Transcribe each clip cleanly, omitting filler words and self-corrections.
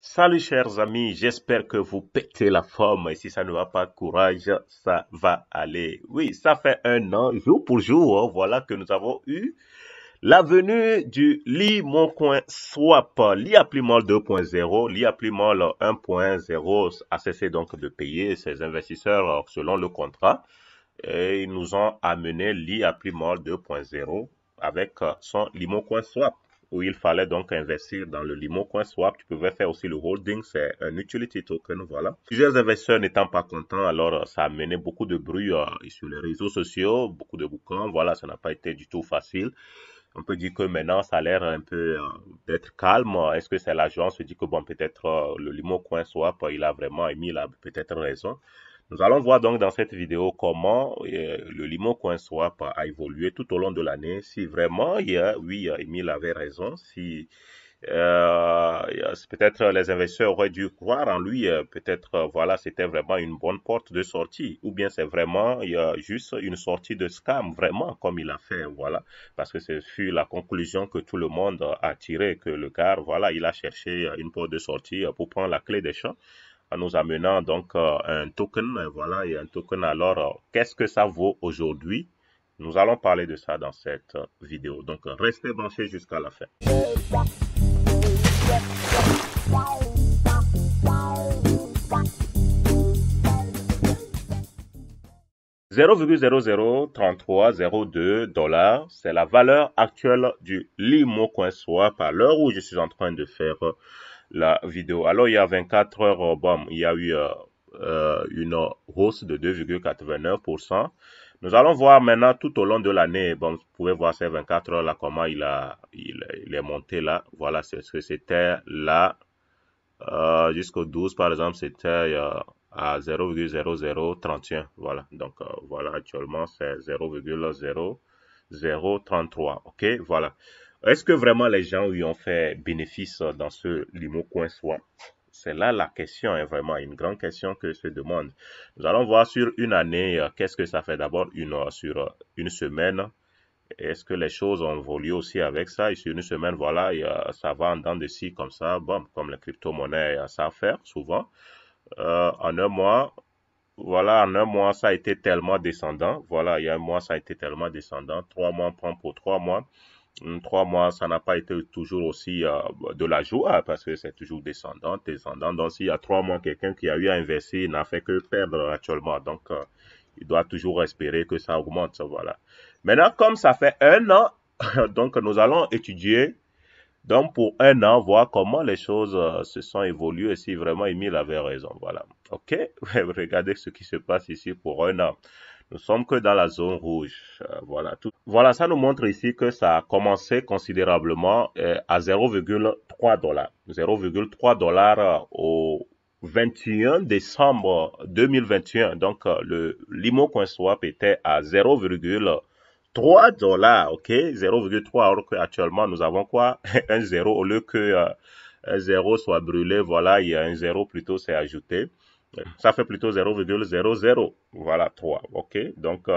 Salut chers amis, j'espère que vous pétez la forme et si ça ne va pas, courage, ça va aller. Oui, ça fait un an, jour pour jour, voilà que nous avons eu la venue du Lis Mon Coin Swap, l'IA-Plimol 2.0, l'IA-Plimol 1.0 a cessé donc de payer ses investisseurs selon le contrat et ils nous ont amené l'IA-Plimol 2.0 avec son Limo Coin Swap où il fallait donc investir dans le Limo Coin Swap. Tu pouvais faire aussi le holding, c'est un utility token, voilà. Plusieurs investisseurs n'étant pas contents, alors ça a mené beaucoup de bruit sur les réseaux sociaux, beaucoup de boucans, voilà, ça n'a pas été du tout facile. On peut dire que maintenant, ça a l'air un peu d'être calme. Est-ce que c'est l'agence? On se dit que bon, peut-être le Limo Coin Swap, il a vraiment émis, il a peut-être raison. Nous allons voir donc dans cette vidéo comment le Limo Coin Swap a évolué tout au long de l'année. Si vraiment, oui, Emile avait raison. Si peut-être les investisseurs auraient dû croire en lui. Peut-être, voilà, c'était vraiment une bonne porte de sortie. Ou bien c'est vraiment juste une sortie de scam, vraiment, comme il a fait, voilà. Parce que ce fut la conclusion que tout le monde a tirée, que le gars, voilà, il a cherché une porte de sortie pour prendre la clé des champs en nous amenant donc un token. Voilà, il y a un token. Alors, qu'est-ce que ça vaut aujourd'hui? Nous allons parler de ça dans cette vidéo. Donc, restez branchés jusqu'à la fin. 0,003302 $, c'est la valeur actuelle du Limo Coin Swap à l'heure où je suis en train de faire la vidéo. Alors, il y a 24 heures, bon, il y a eu une hausse de 2,89%. Nous allons voir maintenant tout au long de l'année. Bon, vous pouvez voir ces 24 heures là, comment il est monté là. Voilà, c'est ce que c'était là. Jusqu'au 12, par exemple, c'était à 0,0031. Voilà. Donc, voilà, actuellement, c'est 0,0033. OK, voilà. Est-ce que vraiment les gens lui ont fait bénéfice dans ce Limo Coin Swap? C'est là la question, est vraiment une grande question que se demande. Nous allons voir sur une année, qu'est-ce que ça fait d'abord sur une semaine. Est-ce que les choses ont évolué aussi avec ça? Et sur une semaine, voilà, ça va en dents de scie comme ça. Bon, comme les crypto-monnaies, ça à faire souvent. En un mois, voilà, en un mois, ça a été tellement descendant. Voilà, il y a un mois, ça a été tellement descendant. 3 mois, on prend pour 3 mois. 3 mois, ça n'a pas été toujours aussi de la joie parce que c'est toujours descendant, descendant. Donc, s'il y a 3 mois, quelqu'un qui a eu à investir n'a fait que perdre actuellement. Donc, il doit toujours espérer que ça augmente. Voilà. Maintenant, comme ça fait un an, donc nous allons étudier. Donc, pour un an, voir comment les choses se sont évoluées et si vraiment Emile avait raison. Voilà. OK? Regardez ce qui se passe ici pour un an. Nous sommes que dans la zone rouge. Voilà. Voilà, ça nous montre ici que ça a commencé considérablement à 0,3 $. 0,3 $ au 21 décembre 2021. Donc, le Limo Coin Swap était à 0,3 $. OK? 0,3 alors qu'actuellement, nous avons quoi? Un zéro au lieu que un zéro soit brûlé. Voilà, il y a un zéro plutôt, c'est ajouté. Ça fait plutôt 0,00. Voilà, 3. OK? Donc,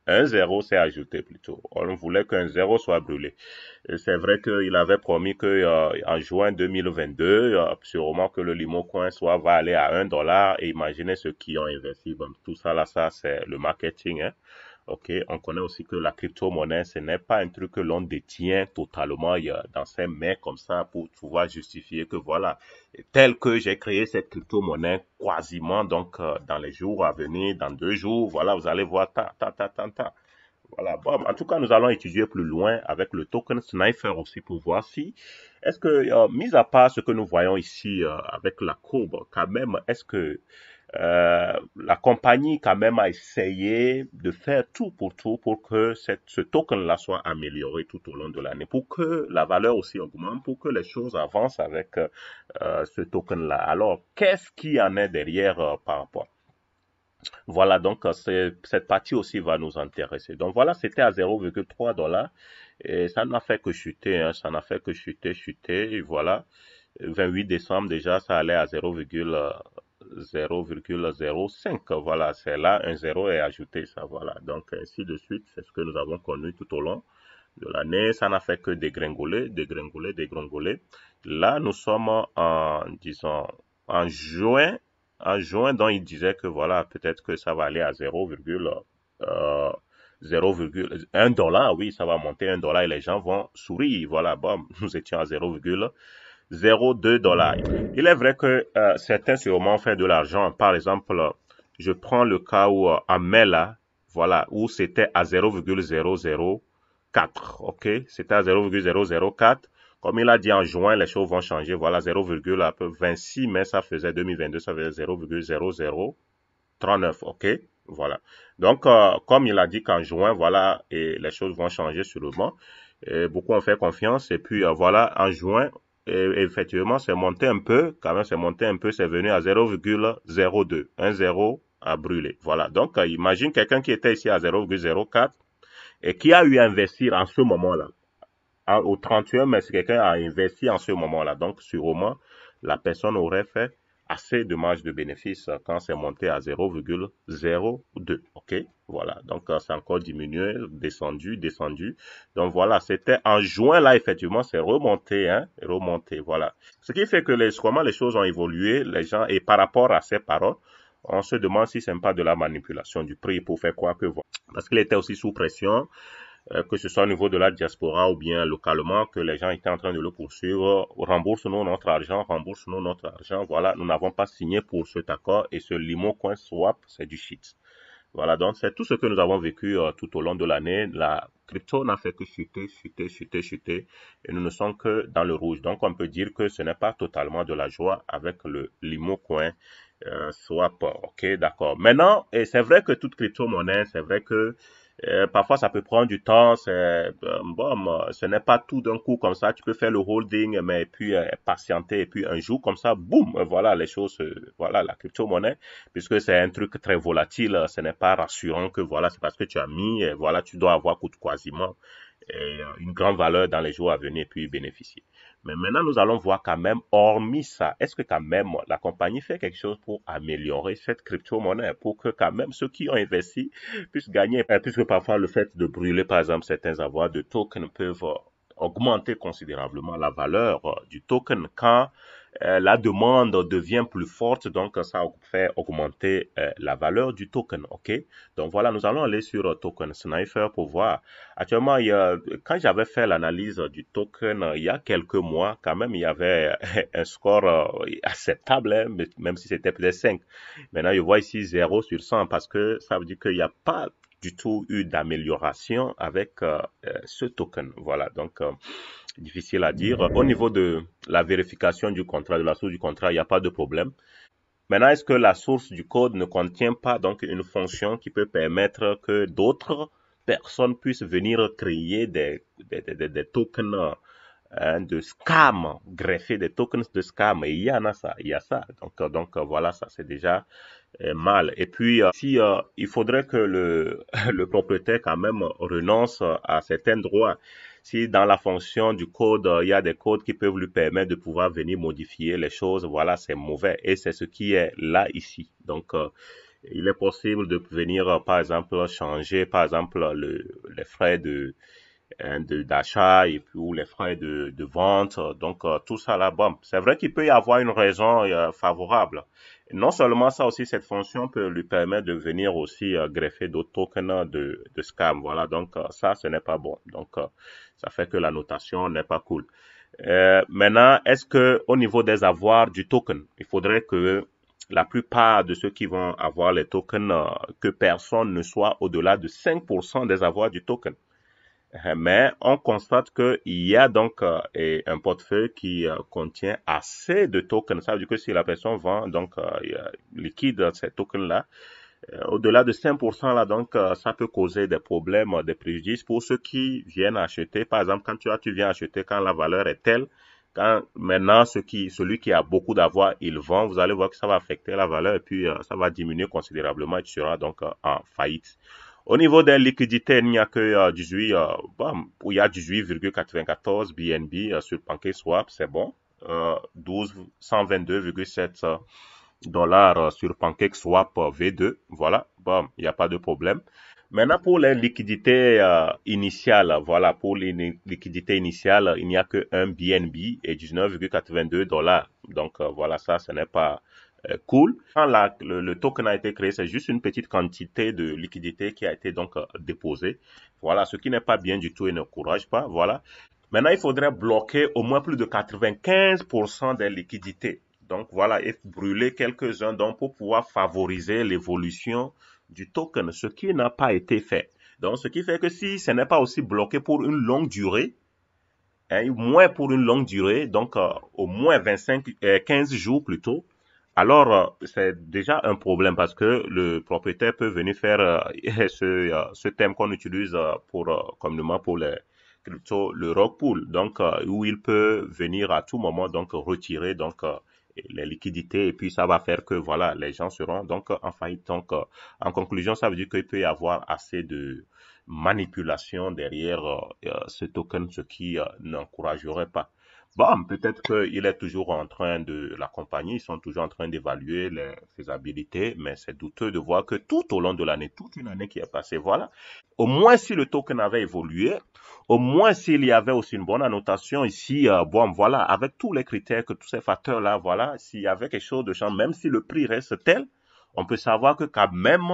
un zéro s'est ajouté plutôt. On voulait qu'un zéro soit brûlé. C'est vrai qu'il avait promis que en juin 2022, sûrement que le Limo Coin soit va aller à 1 $ et imaginez ceux qui ont investi. Bon, tout ça là, ça c'est le marketing, hein. OK, on connaît aussi que la crypto-monnaie, ce n'est pas un truc que l'on détient totalement dans ses mains comme ça pour pouvoir justifier que voilà, tel que j'ai créé cette crypto-monnaie quasiment donc dans les jours à venir, dans 2 jours, voilà, vous allez voir ta, ta, ta, ta, ta. Voilà, bon, en tout cas, nous allons étudier plus loin avec le token Sniper aussi pour voir si, est-ce que, mis à part ce que nous voyons ici avec la courbe, quand même, est-ce que la compagnie quand même a essayé de faire tout pour que ce token-là soit amélioré tout au long de l'année, pour que la valeur aussi augmente, pour que les choses avancent avec ce token-là. Alors, qu'est-ce qui en est derrière par rapport? Voilà, donc cette partie aussi va nous intéresser. Donc voilà, c'était à 0,3 $ et ça n'a fait que chuter, hein, ça n'a fait que chuter, et voilà. 28 décembre déjà, ça allait à 0,05. Voilà, c'est là, un zéro est ajouté, ça, voilà. Donc ainsi de suite, c'est ce que nous avons connu tout au long de l'année. Ça n'a fait que dégringoler, dégringoler, dégringoler, Là, nous sommes en, disons, en juin. En juin, donc il disait que voilà, peut-être que ça va aller à 0,1 dollar. Oui, ça va monter 1 dollar et les gens vont sourire. Voilà, bon, nous étions à 0,02 dollars. Il est vrai que certains sûrement fait de l'argent. Par exemple, je prends le cas où en mai là, voilà, où c'était à 0,004. Ok, c'était à 0,004. Comme il a dit en juin, les choses vont changer. Voilà, 0,26 mai, ça faisait 2022, ça faisait 0,0039. Ok, voilà. Donc, comme il a dit qu'en juin, voilà, et les choses vont changer sûrement. Et beaucoup ont fait confiance. Et puis, voilà, en juin, et effectivement, c'est monté un peu. Quand même, c'est monté un peu. C'est venu à 0,02. Un zéro a brûlé. Voilà. Donc, imagine quelqu'un qui était ici à 0,04 et qui a eu à investir en ce moment-là. Au 31 mai, si quelqu'un a investi en ce moment-là, donc sûrement, la personne aurait fait assez de marge de bénéfice quand c'est monté à 0,02. OK? Voilà. Donc, c'est encore diminué, descendu, descendu. Donc, voilà. C'était en juin, là, effectivement, c'est remonté, hein, remonté. Voilà. Ce qui fait que comment les choses ont évolué, les gens, et par rapport à ces paroles, on se demande si ce n'est pas de la manipulation du prix pour faire quoi que voilà. Parce qu'il était aussi sous pression que ce soit au niveau de la diaspora ou bien localement, que les gens étaient en train de le poursuivre. Rembourse-nous notre argent, rembourse-nous notre argent. Voilà, nous n'avons pas signé pour cet accord et ce limo coin swap, c'est du shit. Voilà, donc c'est tout ce que nous avons vécu tout au long de l'année. La crypto n'a fait que chuter, chuter, chuter, chuter et nous ne sommes que dans le rouge. Donc on peut dire que ce n'est pas totalement de la joie avec le limo coin swap. Ok, d'accord. Maintenant, et c'est vrai que toute crypto-monnaie, c'est vrai que parfois, ça peut prendre du temps. Bon, ce n'est pas tout d'un coup comme ça. Tu peux faire le holding, mais puis patienter. Et puis un jour, comme ça, boum, voilà les choses. Voilà la crypto-monnaie, puisque c'est un truc très volatile. Ce n'est pas rassurant que voilà, c'est parce que tu as mis, voilà, tu dois avoir quasiment une grande valeur dans les jours à venir et puis bénéficier. Mais maintenant, nous allons voir quand même, hormis ça, est-ce que quand même la compagnie fait quelque chose pour améliorer cette crypto-monnaie, pour que quand même ceux qui ont investi puissent gagner, puisque parfois le fait de brûler, par exemple, certains avoirs de tokens peuvent augmenter considérablement la valeur du token quand la demande devient plus forte, donc ça fait augmenter la valeur du token, ok? Donc voilà, nous allons aller sur Token Sniper pour voir. Actuellement, quand j'avais fait l'analyse du token il y a quelques mois, quand même, il y avait un score acceptable, hein, même si c'était peut-être 5. Maintenant, je vois ici 0 sur 100 parce que ça veut dire qu'il n'y a pas du tout eu d'amélioration avec ce token. Voilà, donc difficile à dire. Au niveau de la vérification du contrat, de la source du contrat, il n'y a pas de problème. Maintenant, est-ce que la source du code ne contient pas donc une fonction qui peut permettre que d'autres personnes puissent venir créer des tokens de scam, greffer des tokens de scam? Et il y en a ça, il y a ça. Donc voilà, ça c'est déjà mal. Et puis, si il faudrait que le propriétaire quand même renonce à certains droits. Si dans la fonction du code, il y a des codes qui peuvent lui permettre de pouvoir venir modifier les choses, voilà, c'est mauvais. Et c'est ce qui est là ici. Donc, il est possible de venir, par exemple, changer, par exemple, les frais d'achat et puis ou les frais de vente. Donc, tout ça là, bon, c'est vrai qu'il peut y avoir une raison favorable. Non seulement ça aussi, cette fonction peut lui permettre de venir aussi greffer d'autres tokens de scam. Voilà, donc ça, ce n'est pas bon. Donc, ça fait que la notation n'est pas cool. Maintenant, est-ce que au niveau des avoirs du token, il faudrait que la plupart de ceux qui vont avoir les tokens, que personne ne soit au-delà de 5% des avoirs du token. Mais on constate qu'il y a donc un portefeuille qui contient assez de tokens. Ça veut dire que si la personne vend donc liquide ces tokens-là, au-delà de 5% là, donc ça peut causer des problèmes, des préjudices pour ceux qui viennent acheter. Par exemple, quand tu viens acheter quand la valeur est telle, quand maintenant celui qui a beaucoup d'avoir, il vend, vous allez voir que ça va affecter la valeur et puis ça va diminuer considérablement et tu seras donc en faillite. Au niveau des liquidités, il n'y a que 18, il y a 18,94 BNB sur PancakeSwap, c'est bon. 122,7 dollars sur PancakeSwap V2. Voilà, bon, il n'y a pas de problème. Maintenant, pour les liquidités initiales, voilà, pour les liquidités initiales, il n'y a que un BNB et 19,82 dollars. Donc, voilà, ça, ce n'est pas cool. Quand le token a été créé, c'est juste une petite quantité de liquidité qui a été donc déposée. Voilà, ce qui n'est pas bien du tout et n'encourage pas. Voilà. Maintenant, il faudrait bloquer au moins plus de 95% des liquidités. Donc, voilà, et brûler quelques-uns donc pour pouvoir favoriser l'évolution du token, ce qui n'a pas été fait. Donc, ce qui fait que si ce n'est pas aussi bloqué pour une longue durée, hein, moins pour une longue durée, donc au moins 15 jours plutôt, alors c'est déjà un problème parce que le propriétaire peut venir faire ce thème qu'on utilise communément pour les crypto, le rug pull, donc où il peut venir à tout moment donc retirer donc les liquidités et puis ça va faire que voilà les gens seront donc en faillite. Donc en conclusion, ça veut dire qu'il peut y avoir assez de manipulation derrière ce token, ce qui n'encouragerait pas. Bon, peut-être qu'il est toujours en train la compagnie, ils sont toujours en train d'évaluer les faisabilités, mais c'est douteux de voir que tout au long de l'année, toute une année qui est passée, voilà. Au moins si le token avait évolué, au moins s'il y avait aussi une bonne annotation ici, bon, voilà, avec tous les critères, que tous ces facteurs-là, voilà, s'il y avait quelque chose de change, même si le prix reste tel, on peut savoir que quand même,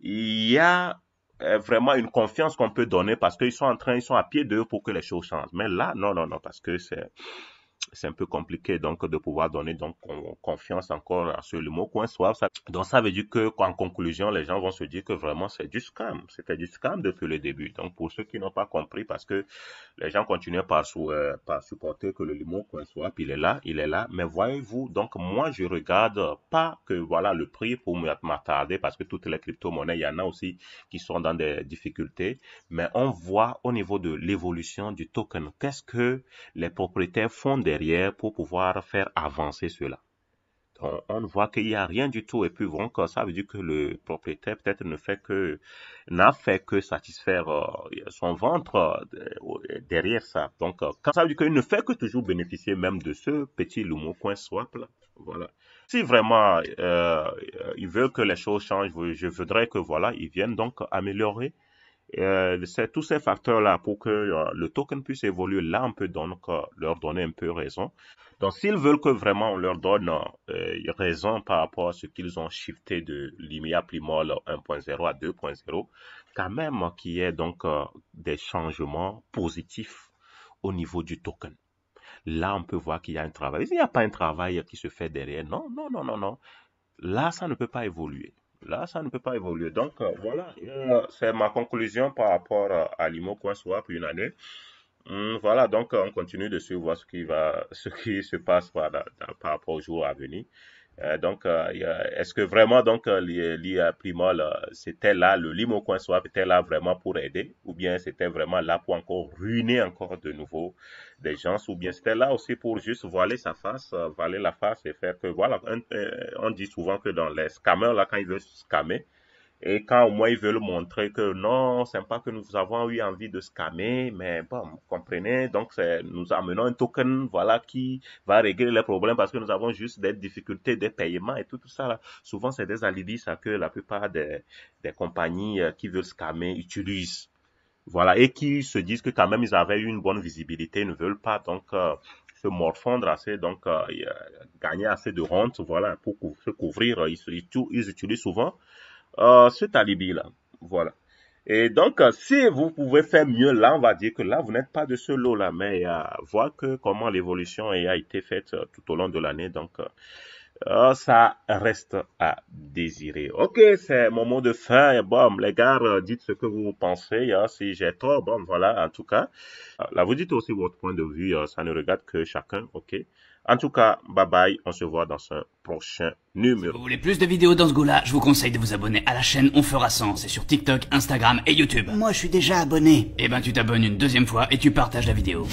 il y a vraiment une confiance qu'on peut donner parce qu'ils sont ils sont à pied d'eux pour que les choses changent. Mais là, non, non, non, parce que c'est un peu compliqué donc de pouvoir donner donc confiance encore sur le mot CoinSwap. Donc ça veut dire que en conclusion, les gens vont se dire que vraiment c'est du scam. C'était du scam depuis le début. Donc pour ceux qui n'ont pas compris, parce que les gens continuent par supporter que le mot CoinSwap il est là. Mais voyez-vous, donc moi je regarde pas que voilà le prix pour m'attarder parce que toutes les crypto-monnaies, il y en a aussi qui sont dans des difficultés. Mais on voit au niveau de l'évolution du token, qu'est-ce que les propriétaires font derrière pour pouvoir faire avancer cela. Donc, on voit qu'il n'y a rien du tout. Et puis, donc, ça veut dire que le propriétaire peut-être n'a fait que satisfaire son ventre derrière ça. Donc, quand ça veut dire qu'il ne fait que toujours bénéficier même de ce petit Lumo CoinSwap là. Voilà. Si vraiment ils veulent que les choses changent, je voudrais que voilà, ils viennent donc améliorer c'est tous ces facteurs-là pour que le token puisse évoluer. Là, on peut donc leur donner un peu raison. Donc, s'ils veulent que vraiment on leur donne raison par rapport à ce qu'ils ont shifté de l'IMIA Primol 1.0 à 2.0, quand même qu'il y ait donc des changements positifs au niveau du token. Là, on peut voir qu'il y a un travail. Il n'y a pas un travail qui se fait derrière. Non, non, non, non, non. Là, ça ne peut pas évoluer. Là, ça ne peut pas évoluer. Donc, voilà, c'est ma conclusion par rapport à l'IMO CoinSwap une année. Voilà, donc on continue de suivre ce qui se passe par rapport aux jours à venir. Donc, est-ce que vraiment donc l'IA Primol, c'était là, le Limo CoinSwap était là vraiment pour aider, ou bien c'était vraiment là pour encore ruiner encore de nouveau des gens, ou bien c'était là aussi pour juste voiler la face et faire que voilà, on dit souvent que dans les scammers là, quand ils veulent scammer, et quand au moins ils veulent montrer que non, c'est pas que nous avons eu envie de scammer, mais bon, vous comprenez, donc nous amenons un token, voilà, qui va régler les problèmes parce que nous avons juste des difficultés de paiement et tout ça là. Souvent, c'est des alibis, ça, que la plupart des compagnies qui veulent scammer utilisent. Voilà, et qui se disent que quand même ils avaient eu une bonne visibilité, ils ne veulent pas donc se morfondre assez, donc gagner assez de rente, voilà, pour se couvrir. Ils utilisent souvent cet alibi-là. Voilà. Et donc, si vous pouvez faire mieux, là, on va dire que là, vous n'êtes pas de ce lot-là, mais voir que comment l'évolution a été faite tout au long de l'année, donc ça reste à désirer. Ok, c'est mon mot de fin. Et bon, les gars, dites ce que vous pensez. Si j'ai tort, bon, voilà, en tout cas. Là, vous dites aussi votre point de vue. Ça ne regarde que chacun, ok. En tout cas, bye bye. On se voit dans un prochain numéro. Si vous voulez plus de vidéos dans ce goût-là, je vous conseille de vous abonner à la chaîne On Fera 100. C'est sur TikTok, Instagram et YouTube. Moi, je suis déjà abonné. Eh ben, tu t'abonnes une deuxième fois et tu partages la vidéo.